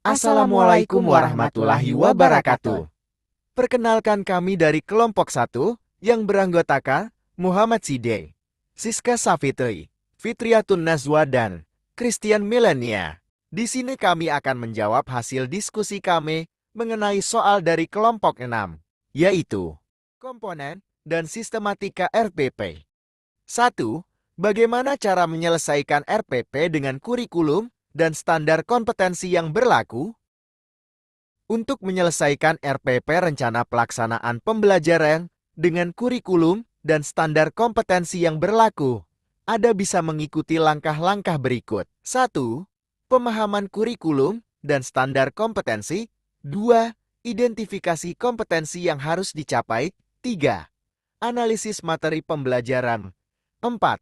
Assalamualaikum warahmatullahi wabarakatuh. Perkenalkan kami dari kelompok 1 yang beranggotakan Muhammad Side, Siska Safitri, Fitriatun Nazwa dan Christian Milenia. Di sini kami akan menjawab hasil diskusi kami mengenai soal dari kelompok 6, yaitu komponen dan sistematika RPP. 1. Bagaimana cara menyelesaikan RPP dengan kurikulum dan standar kompetensi yang berlaku? Untuk menyelesaikan RPP rencana pelaksanaan pembelajaran dengan kurikulum dan standar kompetensi yang berlaku, Anda bisa mengikuti langkah-langkah berikut. 1. Pemahaman kurikulum dan standar kompetensi. 2. Identifikasi kompetensi yang harus dicapai. 3. Analisis materi pembelajaran. 4.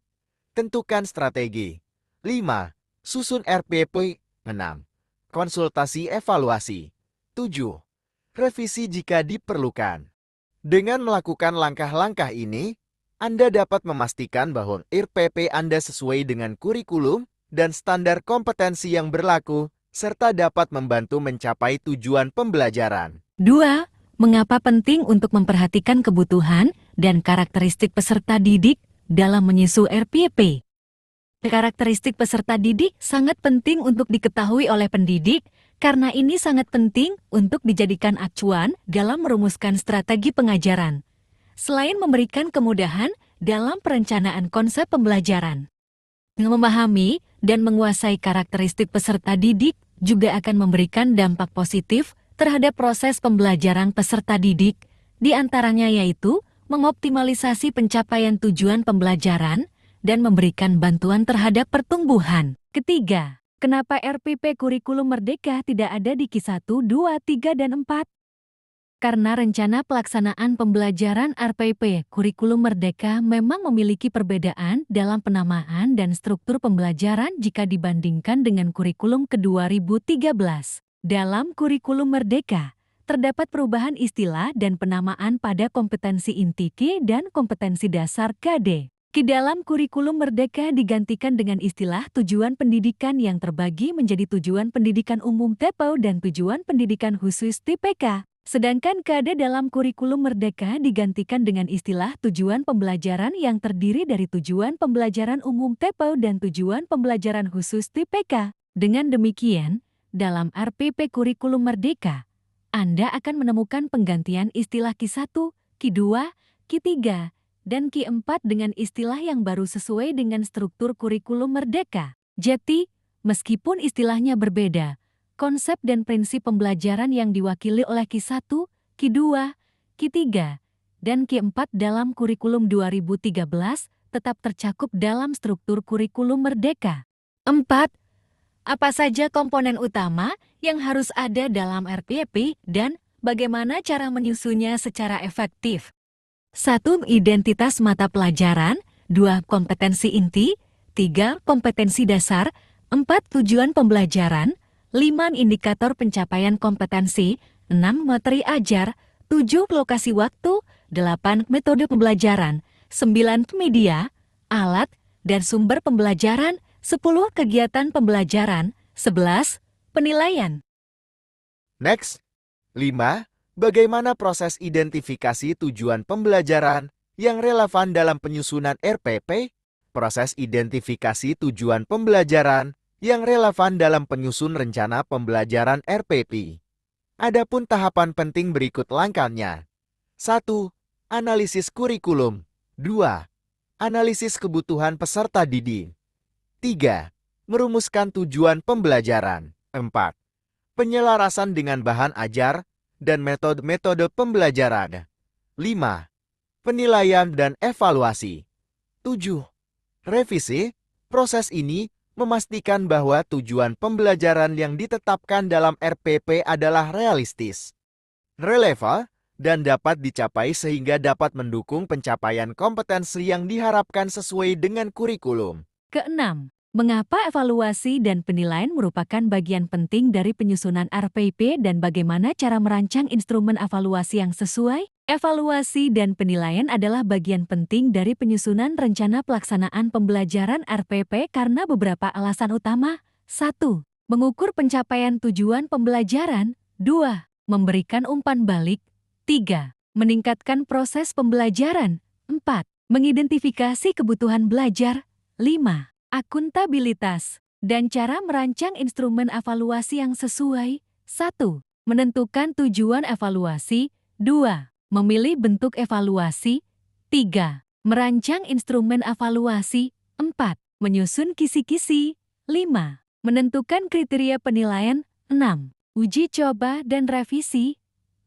Tentukan strategi. 5. Susun RPP. 6. Konsultasi evaluasi. 7. Revisi jika diperlukan. Dengan melakukan langkah-langkah ini, Anda dapat memastikan bahwa RPP Anda sesuai dengan kurikulum dan standar kompetensi yang berlaku, serta dapat membantu mencapai tujuan pembelajaran. 2. Mengapa penting untuk memperhatikan kebutuhan dan karakteristik peserta didik dalam menyusun RPP? Karakteristik peserta didik sangat penting untuk diketahui oleh pendidik, karena ini sangat penting untuk dijadikan acuan dalam merumuskan strategi pengajaran. Selain memberikan kemudahan dalam perencanaan konsep pembelajaran, memahami dan menguasai karakteristik peserta didik juga akan memberikan dampak positif terhadap proses pembelajaran peserta didik, di antaranya yaitu mengoptimalisasi pencapaian tujuan pembelajaran dan memberikan bantuan terhadap pertumbuhan. Ketiga, kenapa RPP Kurikulum Merdeka tidak ada di Q1, 2, 3, dan 4? Karena rencana pelaksanaan pembelajaran RPP Kurikulum Merdeka memang memiliki perbedaan dalam penamaan dan struktur pembelajaran jika dibandingkan dengan kurikulum ke-2013. Dalam Kurikulum Merdeka, terdapat perubahan istilah dan penamaan pada kompetensi inti Q dan kompetensi dasar KD. Di dalam Kurikulum Merdeka digantikan dengan istilah tujuan pendidikan yang terbagi menjadi tujuan pendidikan umum TPO dan tujuan pendidikan khusus TPK. Sedangkan KD dalam Kurikulum Merdeka digantikan dengan istilah tujuan pembelajaran yang terdiri dari tujuan pembelajaran umum TPO dan tujuan pembelajaran khusus TPK. Dengan demikian, dalam RPP Kurikulum Merdeka, Anda akan menemukan penggantian istilah Q1, Q2, Q3, dan Q4 dengan istilah yang baru sesuai dengan struktur kurikulum merdeka. Jadi, meskipun istilahnya berbeda, konsep dan prinsip pembelajaran yang diwakili oleh Q1, Q2, Q3, dan Q4 dalam kurikulum 2013 tetap tercakup dalam struktur kurikulum merdeka. 4. Apa saja komponen utama yang harus ada dalam RPP dan bagaimana cara menyusunnya secara efektif? 1. Identitas mata pelajaran. 2. Kompetensi inti. 3. Kompetensi dasar. 4. Tujuan pembelajaran. 5. Indikator pencapaian kompetensi. 6. Materi ajar. 7. Lokasi waktu. 8. Metode pembelajaran. 9. Media, alat, dan sumber pembelajaran. 10. Kegiatan pembelajaran. 11. Penilaian. Next. 5. Bagaimana proses identifikasi tujuan pembelajaran yang relevan dalam penyusunan RPP? Proses identifikasi tujuan pembelajaran yang relevan dalam penyusun rencana pembelajaran RPP. Adapun tahapan penting berikut langkahnya. 1. Analisis kurikulum. 2. Analisis kebutuhan peserta didik. 3. Merumuskan tujuan pembelajaran. 4. Penyelarasan dengan bahan ajar dan metode-metode pembelajaran. 5. Penilaian dan evaluasi. 7. Revisi. Proses ini memastikan bahwa tujuan pembelajaran yang ditetapkan dalam RPP adalah realistis, relevan, dan dapat dicapai sehingga dapat mendukung pencapaian kompetensi yang diharapkan sesuai dengan kurikulum. Keenam, mengapa evaluasi dan penilaian merupakan bagian penting dari penyusunan RPP dan bagaimana cara merancang instrumen evaluasi yang sesuai? Evaluasi dan penilaian adalah bagian penting dari penyusunan rencana pelaksanaan pembelajaran RPP karena beberapa alasan utama. 1. Mengukur pencapaian tujuan pembelajaran. 2. Memberikan umpan balik. 3. Meningkatkan proses pembelajaran. 4. Mengidentifikasi kebutuhan belajar. 5. Akuntabilitas dan cara merancang instrumen evaluasi yang sesuai. 1. Menentukan tujuan evaluasi. 2. Memilih bentuk evaluasi. 3. Merancang instrumen evaluasi. 4. Menyusun kisi-kisi. 5. Menentukan kriteria penilaian. 6. Uji coba dan revisi.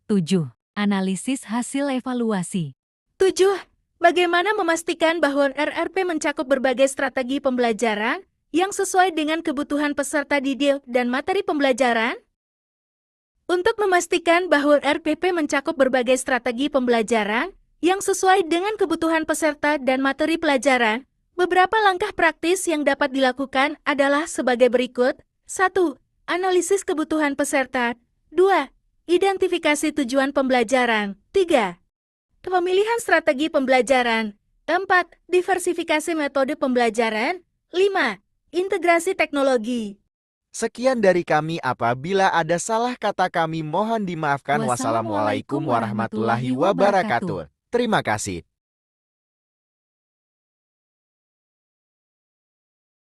7. Analisis hasil evaluasi. 7. Bagaimana memastikan bahwa RRP mencakup berbagai strategi pembelajaran yang sesuai dengan kebutuhan peserta didik dan materi pembelajaran? Untuk memastikan bahwa RPP mencakup berbagai strategi pembelajaran yang sesuai dengan kebutuhan peserta dan materi pelajaran, beberapa langkah praktis yang dapat dilakukan adalah sebagai berikut. 1. Analisis kebutuhan peserta. 2. Identifikasi tujuan pembelajaran. 3. Pemilihan strategi pembelajaran. 4. Diversifikasi metode pembelajaran. 5. Integrasi teknologi. Sekian dari kami, apabila ada salah kata kami mohon dimaafkan. Wassalamualaikum warahmatullahi wabarakatuh. Terima kasih.